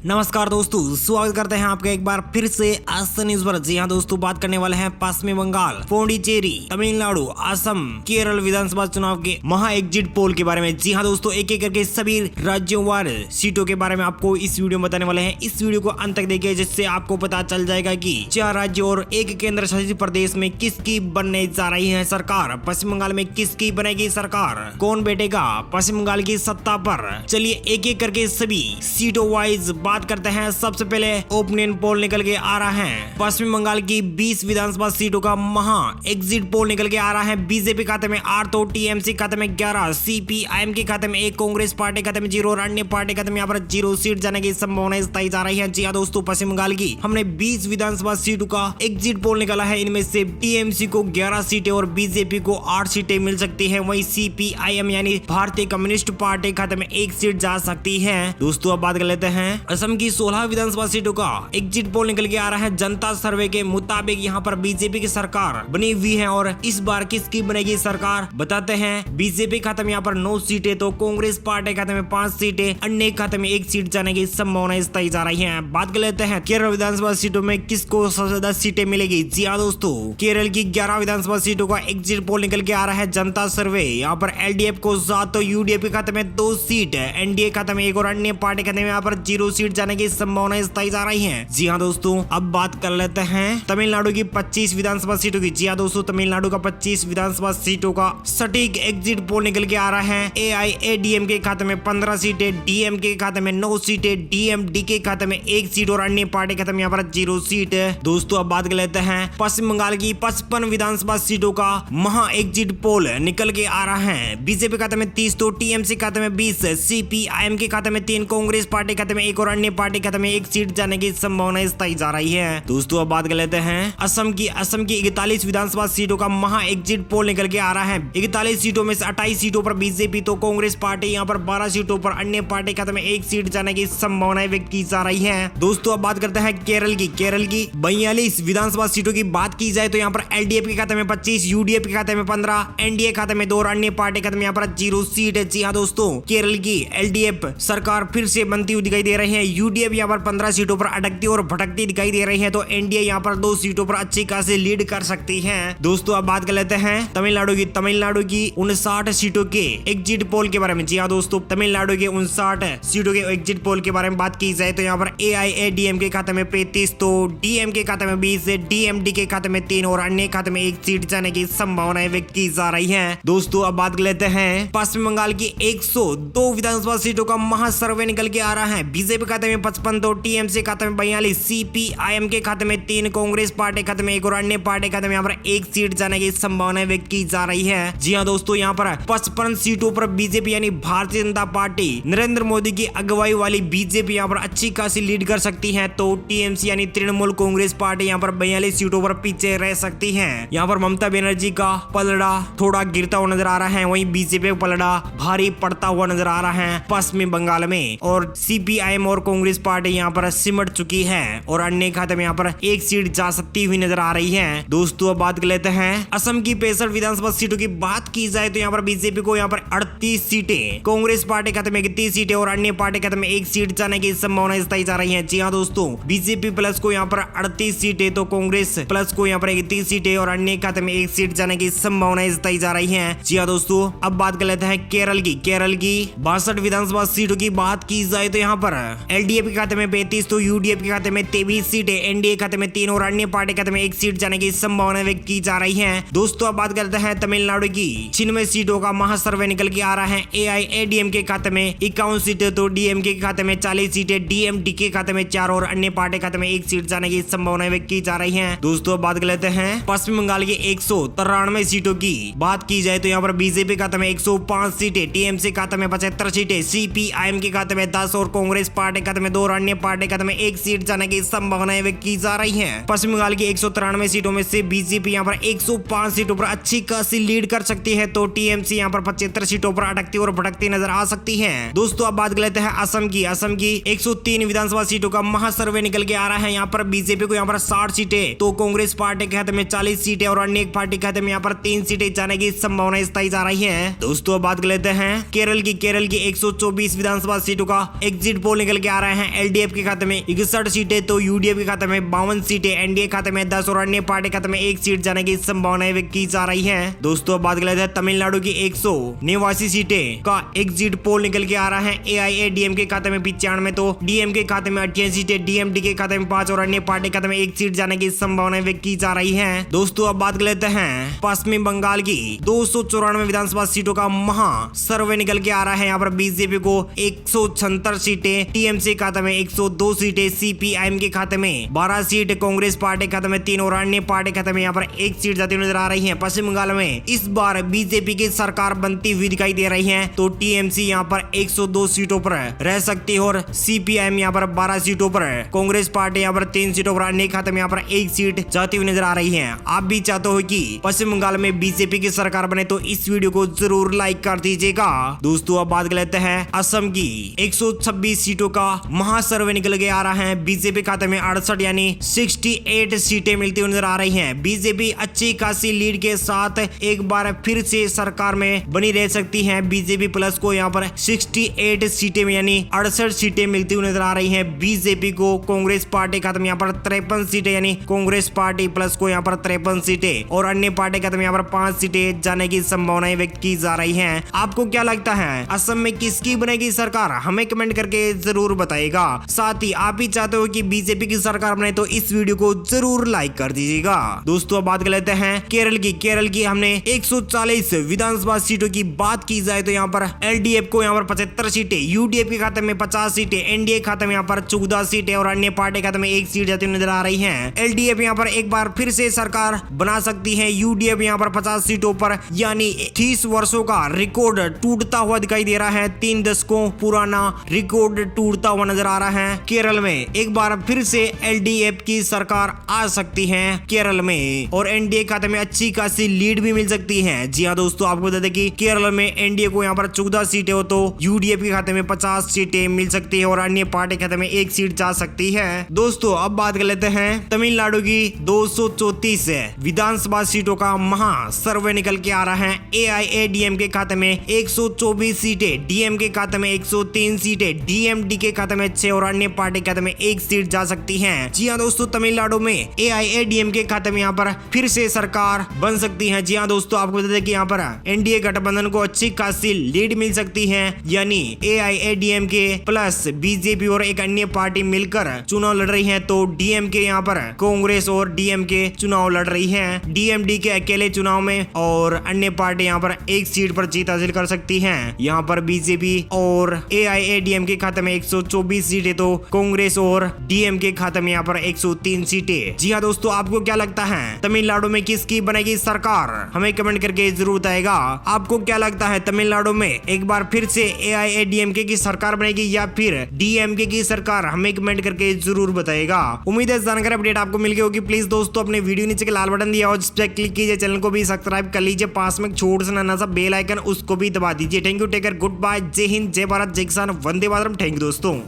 नमस्कार दोस्तों, स्वागत करते हैं आपका एक बार फिर से आज न्यूज पर। जी हाँ दोस्तों, बात करने वाले हैं पश्चिमी बंगाल, पौंडीचेरी, तमिलनाडु, असम, केरल विधानसभा चुनाव के महा एग्जिट पोल के बारे में। जी हाँ दोस्तों, एक एक करके सभी राज्यों वार सीटों के बारे में आपको इस वीडियो में बताने वाले हैं। इस वीडियो को अंत तक देखिए, जिससे आपको पता चल जाएगा कि 4 राज्यों और एक केंद्र शासित प्रदेश में किसकी बनने जा रही है सरकार। पश्चिम बंगाल में किसकी बनेगी सरकार, कौन बैठेगा पश्चिम बंगाल की सत्ता पर। चलिए एक एक करके सभी सीटों वाइज बात करते हैं। सबसे पहले ओपिनियन पोल निकल के आ रहा है। पश्चिम बंगाल की 20 विधानसभा सीटों का महा एग्जिट पोल निकल के आ रहा है। बीजेपी खाते में 8 तो टीएमसी खाते में 11, सीपीआईएम के खाते में 1, कांग्रेस पार्टी खाते में 0 और अन्य पार्टी खाते में यहाँ पर 0 सीट जाने की संभावना बताई जा रही है। जी हाँ दोस्तों, पश्चिम बंगाल की हमने 20 विधानसभा सीटों का एग्जिट पोल निकाला है। इनमें से टीएमसी को 11 सीटें और बीजेपी को 8 सीटें मिल सकती है। वहीं सीपीआईएम यानी भारतीय कम्युनिस्ट पार्टी खाते में 1 सीट जा सकती है। दोस्तों अब बात कर लेते हैं असम की 16 विधानसभा सीटों का एग्जिट पोल निकल के आ रहा है। जनता सर्वे के मुताबिक यहाँ पर बीजेपी की सरकार बनी हुई है और इस बार किसकी बनेगी सरकार बताते हैं। बीजेपी खाते में यहाँ पर 9 सीटें तो कांग्रेस पार्टी खाते में 5 सीटें, अन्य खाते में 1 सीट जाने की संभावना बताई जा रही है। बात कर लेते हैं केरल विधानसभा सीटों में किसको सबसे ज्यादा सीटें मिलेगी। जी हाँ दोस्तों, केरल की 11 विधानसभा सीटों का एग्जिट पोल निकल के आ रहा है। जनता सर्वे यहाँ पर एलडीएफ को 7 तो यूडीएफ खाते में 2 सीट, एनडीए खाते में 1 और अन्य पार्टी खाते में यहाँ पर 0 सीट जाने की संभावना बताई जा रही है। जी हाँ दोस्तों, अब बात कर लेते हैं तमिलनाडु की 25 विधानसभा सीटों की। जी हाँ दोस्तों, तमिलनाडु का 25 विधानसभा सीटों का सटीक एग्जिट पोल निकल के आ रहा है। एआईएडीएम के खाते में 15 सीटें, डीएम के खाते में 9 सीटें, डीएमडी के खाते में 1 सीट और अन्य पार्टी खाते में यहाँ पर 0 सीट। दोस्तों अब बात कर लेते हैं पश्चिम बंगाल की 55 विधानसभा सीटों का महा एग्जिट पोल निकल के आ रहा है। बीजेपी खाते में 30 तो टीएमसी खाते में 20, सीपीआईएम के खाते में 3, कांग्रेस पार्टी खाते में 1 और अन्य पार्टी खाते में 1 सीट जाने की संभावना बताई जा रही है। दोस्तों अब बात कर लेते हैं असम की 41 विधानसभा सीटों का महा एग्जिट पोल निकल के आ रहा है। 41 सीटों में से 28 सीटों पर बीजेपी तो कांग्रेस पार्टी यहाँ पर 12 सीटों पर अन्य पार्टी खाते में 1 सीट जाने की संभावना व्यक्त की जा रही है। दोस्तों अब बात करते हैं केरल की 42 विधानसभा सीटों की बात की जाए तो यहाँ पर एलडीएफ के खाते में 25, यूडीएफ के खाते में 15, एनडीए खाते में 2 और अन्य पार्टी खाते में यहाँ पर 0 सीट है। जी हाँ दोस्तों, केरल की एलडीएफ सरकार फिर से बनती हुई दिखाई दे रही है। यूडीएफ यहाँ पर 15 सीटों पर अटकती और भटकती दिखाई दे रही है, तो एनडीए यहाँ पर 2 सीटों पर अच्छी खासी लीड कर सकती है। दोस्तों अब बात कर लेते हैं तमिलनाडु की 59 सीटों के एग्जिट पोल के बारे में। जी हाँ दोस्तों, तमिलनाडु के 59 सीटों के एग्जिट पोल के बारे में बात की जाए तो यहाँ पर एआईएडीएम के खाते में 35 तो डीएम के खाते में 20, डीएमडी के खाते में 3 और अन्य खाते में 1 सीट जाने की संभावना व्यक्त की जा रही है। दोस्तों अब बात कर लेते हैं पश्चिम बंगाल की 102 विधानसभा सीटों का महासर्वे निकल के आ रहा है। बीजेपी खाते में 55 तो टीएमसी खाते में 42, सीपीआईएम के खाते में 3, कांग्रेस पार्टी खाते में 1 और अन्य पार्टी खाते में यहाँ पर 1 सीट जाने की संभावना व्यक्त की जा रही है। जी हाँ दोस्तों, यहाँ पर 55 सीटों पर बीजेपी यानी भारतीय जनता पार्टी नरेंद्र मोदी की अगुवाई वाली बीजेपी यहाँ पर अच्छी खासी लीड कर सकती है, तो टीएमसी यानी तृणमूल कांग्रेस पार्टी यहाँ पर 42 सीटों पर पीछे रह सकती है। यहाँ पर ममता बनर्जी का पलड़ा थोड़ा गिरता हुआ नजर आ रहा है, वहीं बीजेपी का पलड़ा भारी पड़ता हुआ नजर आ रहा है पश्चिमी बंगाल में, और सीपीआईएम और कांग्रेस पार्टी यहाँ पर सिमट चुकी है और अन्य खाते में यहाँ पर 1 सीट जा सकती हुई नजर आ रही है। दोस्तों अब बात कर लेते हैं असम की 65 विधानसभा सीटों की बात की जाए तो यहाँ पर बीजेपी को यहाँ पर 38 सीटें, कांग्रेस पार्टी खाते में 31 सीटें और अन्य पार्टी खाते में 1 सीट जाने की संभावना बताई जा रही है। जी हाँ दोस्तों, बीजेपी प्लस को यहाँ पर 38 सीटें तो कांग्रेस प्लस को यहाँ पर 31 सीटें और अन्य खाते में 1 सीट जाने की संभावना बताई जा रही है। जी हाँ दोस्तों, अब बात कर लेते हैं केरल की 62 विधानसभा सीटों की बात की जाए तो यहाँ पर एलडीएफ के खाते में 35 तो यूडीएफ के खाते में 23 सीटें, एनडीए खाते में 3 और अन्य पार्टी खाते में 1 सीट जाने की संभावना व्यक्त की जा रही है। दोस्तों अब बात करते हैं तमिलनाडु की 96 सीटों का महासर्वे निकल के आ रहा है। एआईएडीएम के खाते में 51 सीटें तो डीएमके के खाते में 40 सीटें, डीएमडी के खाते में 4 और अन्य पार्टी खाते में 1 सीट जाने की संभावना व्यक्त की जा रही है। दोस्तों अब बात कर लेते हैं पश्चिम बंगाल की 193 सीटों की बात की जाए तो यहाँ पर बीजेपी खाते में 105 सीटें, टीएमसी खाते में 75 सीटें, सीपीआईएम के खाते में 10 और कांग्रेस पार्टी खाते में 2 और अन्य पार्टी खाते में 1 सीट जाने की संभावना व्यक्त की जा रही है। पश्चिम बंगाल की 193 सीटों में से बीजेपी यहाँ पर 105 सीटों पर अच्छी खासी लीड कर सकती है, तो टीएमसी यहाँ पर 75 सीटों पर अटकती और भटकती नजर आ सकती है। दोस्तों अब बात कर लेते हैं असम की 103 विधानसभा सीटों का महासर्वे निकल के आ रहा है। यहाँ पर बीजेपी को यहाँ पर 60 सीटें तो कांग्रेस पार्टी के खाते में 40 सीटें और अन्य पार्टी के खाते में यहाँ पर 3 सीटें जाने की संभावना बताई जा रही है। दोस्तों अब बात कर लेते हैं केरल की 124 विधानसभा सीटों का एग्जिट पोल निकल के आ रहे हैं एलडीएफ के खाते में 61 सीटें, तो यूडीएफ के खाते में 52 सीटें, एनडीए खाते में 10 और अन्य पार्टी खाते में 1 सीट जाने की संभावनाएं व्यक्त की जा रही है। दोस्तों बात कर लेते हैं तमिलनाडु की 189 सीटें का एग्जिट पोल निकल के आ रहा है। एआईएडीएम के खाते में 95, तो डीएम के खाते में 88 सीटें, डीएमडी के खाते में 5 और अन्य पार्टी खाते में 1 सीट जाने की संभावनाएं व्यक्त की जा रही है। दोस्तों अब बात कर लेते हैं पश्चिम बंगाल की 294 विधानसभा सीटों का महा सर्वे निकल के आ रहा है। यहाँ पर बीजेपी को 176 सीटें, टीएमसी खाते में 102 सीटें, सीपीआईएम के खाते में 12 सीट, कांग्रेस पार्टी खाते में 3 और अन्य पार्टी खाते में यहाँ पर 1 सीट जाती हुई नजर आ रही है। पश्चिम बंगाल में इस बार बीजेपी की सरकार बनती हुई दिखाई दे रही है, तो टीएमसी यहाँ पर 102 सीटों पर रह सकती है और सीपीआईएम यहाँ पर 12 सीटों पर, कांग्रेस पार्टी यहाँ पर 3 सीटों पर, अन्य खाते में यहाँ पर 1 सीट जाती हुई नजर आ रही है। आप भी चाहते हो कि पश्चिम बंगाल में बीजेपी की सरकार बने तो इस वीडियो को जरूर लाइक कर दीजिएगा। दोस्तों अब बात कर लेते हैं असम की 126 सीटों का महासर्वे निकल के आ रहा है। बीजेपी खाते में 68 यानी 68 सीटें मिलती हुई नजर आ रही हैं। बीजेपी अच्छी खासी लीड के साथ एक बार फिर से सरकार में बनी रह सकती है। बीजेपी प्लस को यहाँ पर 68 सीटें में यानी 68 सीटें मिलती हुई नजर आ रही हैं बीजेपी को। कांग्रेस पार्टी खाते में यहाँ पर 53 सीटें यानी कांग्रेस पार्टी प्लस को यहाँ पर 53 सीटें और अन्य पार्टी खाते में यहाँ पर 5 सीटें जाने की संभावनाएं व्यक्त की जा रही हैं। आपको क्या लगता है असम में किसकी बनेगी सरकार, हमें कमेंट करके जरूर बताइएगा। साथ ही आप भी चाहते हो कि बीजेपी की सरकार बने तो इस वीडियो को जरूर लाइक कर दीजिएगा। दोस्तों अब बात कर लेते हैं केरल की हमने 140 विधानसभा सीटों की बात की जाए तो यहाँ पर एलडीएफ को यहाँ पर 75 सीटें, यूडीएफ के खाते में 50 सीटें, एनडीए खाते में यहाँ पर 14 सीटें और अन्य पार्टी खाते में 1 सीट जाती हुई नजर आ रही है। एलडीएफ यहाँ पर एक बार फिर से सरकार बना सकती है। यूडीएफ यहाँ पर 50 सीटों पर यानी 30 वर्षों का रिकॉर्ड टूटता हुआ दिखाई दे रहा है। 3 दशकों पुराना रिकॉर्ड टूटता हुआ नजर आ रहा है। केरल में एक बार फिर से एलडीएफ की सरकार आ सकती है केरल में और एनडीए खाते में अच्छी खासी लीड भी मिल सकती है। जी हाँ दोस्तों आपको बता दें कि केरल में एनडीए को यहाँ पर 14 सीटें हो तो यूडीएफ के खाते में 50 सीटें मिल सकती है और अन्य पार्टी खाते में 1 सीट जा सकती है। दोस्तों अब बात कर लेते हैं तमिलनाडु की 234 विधानसभा सीटों का महा सर्वे निकल के आ रहा है। एआईएडीएम के खाते में 124 सीटें, डीएम के खाते में 103 सीटें, डीएमडी के खाते में 6 और अन्य पार्टी खाते में 1 सीट जा सकती है। जी हाँ दोस्तों तमिलनाडु में एआईएडीएम के खाते में यहाँ पर फिर से सरकार बन सकती है। जी हाँ दोस्तों आपको बता दें कि यहाँ पर एनडीए गठबंधन को अच्छी खासी लीड मिल सकती है, यानी एआईएडीएम के प्लस बीजेपी और एक अन्य पार्टी मिलकर चुनाव लड़ रही है, तो डीएमके यहाँ पर कांग्रेस और डीएमके चुनाव लड़ रही है। डीएमडी के अकेले चुनाव में और अन्य पार्टी यहाँ पर 1 सीट पर जीत हासिल कर सकती है। यहाँ पर बीजेपी और एआईएडीएम के खाते में 124 सीटें तो कांग्रेस और डीएमके खाते में यहाँ पर 103 सीटें। जी हाँ दोस्तों आपको क्या लगता है तमिलनाडु में किसकी बनेगी सरकार, हमें कमेंट करके जरूर बताएगा। आपको क्या लगता है तमिलनाडु में एक बार फिर से एआईएडीएमके की सरकार बनेगी या फिर डीएमके की सरकार, हमें कमेंट करके जरूर बताएगा। उम्मीद है जानकारी अपडेट आपको मिल गई होगी। प्लीज दोस्तों अपने वीडियो नीचे के लाल बटन दिया और जिस पर क्लिक कीजिए, चैनल को भी सब्सक्राइब कर लीजिए, पास में छोटा सा नन्हा सा बेल आइकन उसको भी दबा दीजिए। Thank you, take care, goodbye, जय हिंद, जय भारत, जय किसान, वंदे मातरम। थैंक यू दोस्तों।